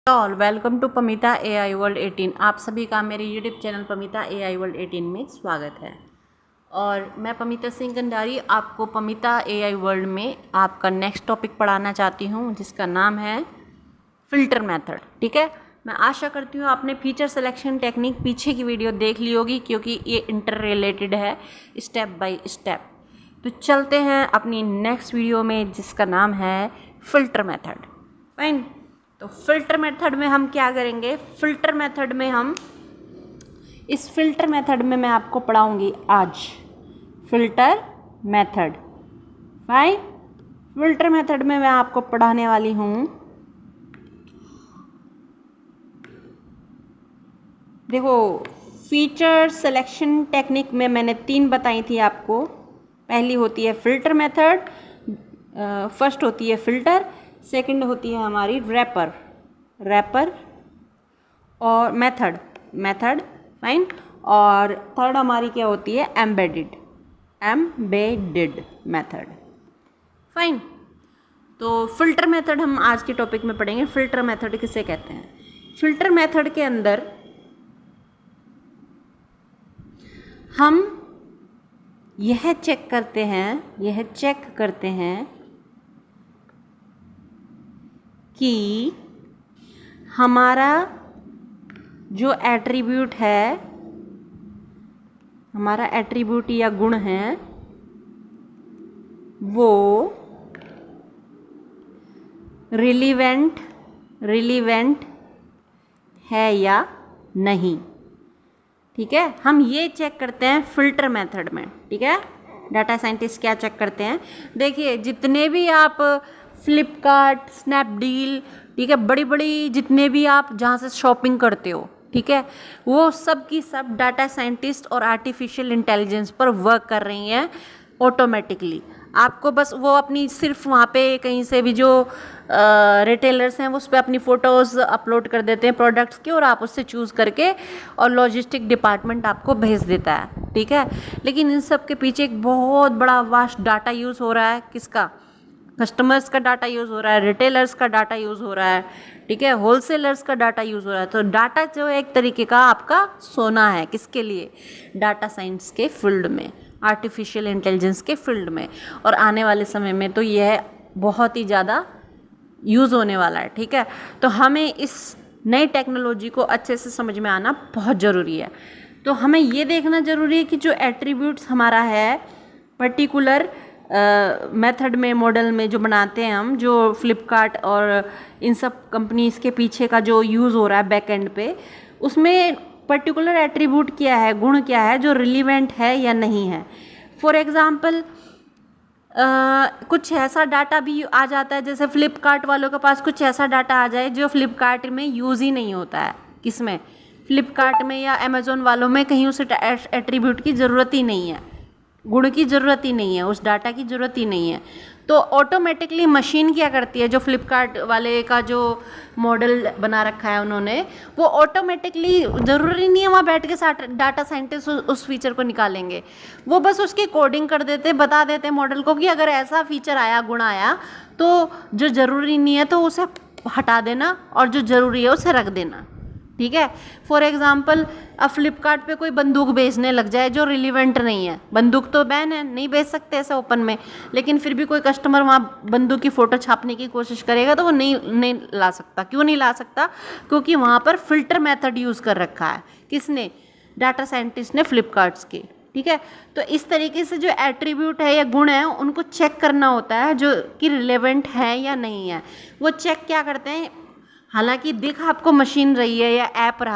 All welcome to Pamita AI world 18। आप सभी का मेरे YouTube channel Pamita AI world 18 में स्वागत है। और मैं पमिता सिंह गंडारी आपको पमिता एआई वर्ल्ड में आपका नेक्स्ट टॉपिक पढ़ाना चाहती हूँ, जिसका नाम है फ़िल्टर मेथड। ठीक है, मैं आशा करती हूँ आपने फीचर सिलेक्शन टेक्निक पीछे की वीडियो देख ली होगी, क्योंकि ये इंटर रिलेटेड है स्टेप बाय स्टेप। तो चलते हैं अपनी नेक्स्ट वीडियो में, जिसका नाम है फ़िल्टर मेथड। फाइन। तो फ़िल्टर मेथड में हम क्या करेंगे? फ़िल्टर मेथड में हम इस फ़िल्टर मेथड में मैं आपको पढ़ाऊंगी आज filter method. Fine. Filter method में मैं आपको पढ़ाने वाली हूँ, देखो, फीचर सिलेक्शन टेक्निक में मैंने 3 बताई थी आपको। पहली होती है फ़िल्टर मेथड, फर्स्ट होती है फ़िल्टर, सेकंड होती है हमारी रैपर और मेथड। फाइन। और थर्ड हमारी क्या होती है? Embedded method. फाइन। तो फ़िल्टर मेथड हम आज के टॉपिक में पढ़ेंगे। फ़िल्टर मेथड किसे कहते हैं? फ़िल्टर मेथड के अंदर हम यह चेक करते हैं कि हमारा जो एट्रीब्यूट है, हमारा एट्रीब्यूट या गुण है, वो रिलीवेंट है या नहीं। ठीक है, हम ये चेक करते हैं फ़िल्टर मेथड में। ठीक है, डाटा साइंटिस्ट क्या चेक करते हैं? देखिए, जितने भी आप फ्लिपकार्ट, स्नैपडील, ठीक है, बड़ी बड़ी जितने भी आप जहाँ से शॉपिंग करते हो, ठीक है, वो सब की सब डाटा साइंटिस्ट और आर्टिफिशियल इंटेलिजेंस पर वर्क कर रही हैं ऑटोमेटिकली। आपको बस वो अपनी सिर्फ वहाँ पे कहीं से भी जो रिटेलर्स हैं, वो उस पर अपनी फ़ोटोज़ अपलोड कर देते हैं प्रोडक्ट्स के, और आप उससे चूज़ करके और लॉजिस्टिक डिपार्टमेंट आपको भेज देता है। ठीक है, लेकिन इन सब के पीछे एक बहुत बड़ा वास्ट डाटा यूज़ हो रहा है। किसका? कस्टमर्स का डाटा यूज़ हो रहा है, रिटेलर्स का डाटा यूज़ हो रहा है, ठीक है, होलसेलर्स का डाटा यूज़ हो रहा है। तो डाटा जो एक तरीके का आपका सोना है। किसके लिए? डाटा साइंस के फील्ड में, आर्टिफिशियल इंटेलिजेंस के फील्ड में। और आने वाले समय में तो यह बहुत ही ज़्यादा यूज़ होने वाला है। ठीक है, तो हमें इस नई टेक्नोलॉजी को अच्छे से समझ में आना बहुत ज़रूरी है। तो हमें ये देखना ज़रूरी है कि जो एट्रीब्यूट्स हमारा है पर्टिकुलर मेथड में, मॉडल में जो बनाते हैं हम, जो फ्लिपकार्ट और इन सब कंपनीज़ के पीछे का जो यूज़ हो रहा है बैक एंड पे, उसमें पर्टिकुलर एट्रीब्यूट क्या है, गुण क्या है जो रिलीवेंट है या नहीं है। फॉर एग्ज़ाम्पल कुछ ऐसा डाटा भी आ जाता है, जैसे फ्लिपकार्ट वालों के पास कुछ ऐसा डाटा आ जाए जो फ्लिपकार्ट में यूज़ ही नहीं होता है। किसमें? फ्लिपकार्ट में या अमेज़ोन वालों में कहीं उस एट्रीब्यूट की ज़रूरत ही नहीं है, गुण की ज़रूरत ही नहीं है, उस डाटा की ज़रूरत ही नहीं है। तो ऑटोमेटिकली मशीन क्या करती है? जो फ्लिपकार्ट वाले का जो मॉडल बना रखा है उन्होंने, वो ऑटोमेटिकली, ज़रूरी नहीं है वहाँ बैठ के डाटा साइंटिस्ट उस फीचर को निकालेंगे, वो बस उसकी कोडिंग कर देते, बता देते मॉडल को कि अगर ऐसा फीचर आया, गुण आया, तो जो ज़रूरी नहीं है तो उसे हटा देना और जो ज़रूरी है उसे रख देना। ठीक है, फॉर एग्ज़ाम्पल अब फ्लिपकार्ट पे कोई बंदूक बेचने लग जाए जो रिलीवेंट नहीं है, बंदूक तो बैन है, नहीं बेच सकते ऐसे ओपन में, लेकिन फिर भी कोई कस्टमर वहाँ बंदूक की फ़ोटो छापने की कोशिश करेगा तो वो नहीं ला सकता। क्यों नहीं ला सकता? क्योंकि वहाँ पर फ़िल्टर मेथड यूज़ कर रखा है। किसने? डाटा साइंटिस्ट ने, फ्लिपकार्ट्स के। ठीक है, तो इस तरीके से जो एट्रीब्यूट है या गुण है, उनको चेक करना होता है जो कि रिलेवेंट है या नहीं है। वो चेक क्या करते हैं? हालांकि दिख आपको मशीन रही है या ऐप रहा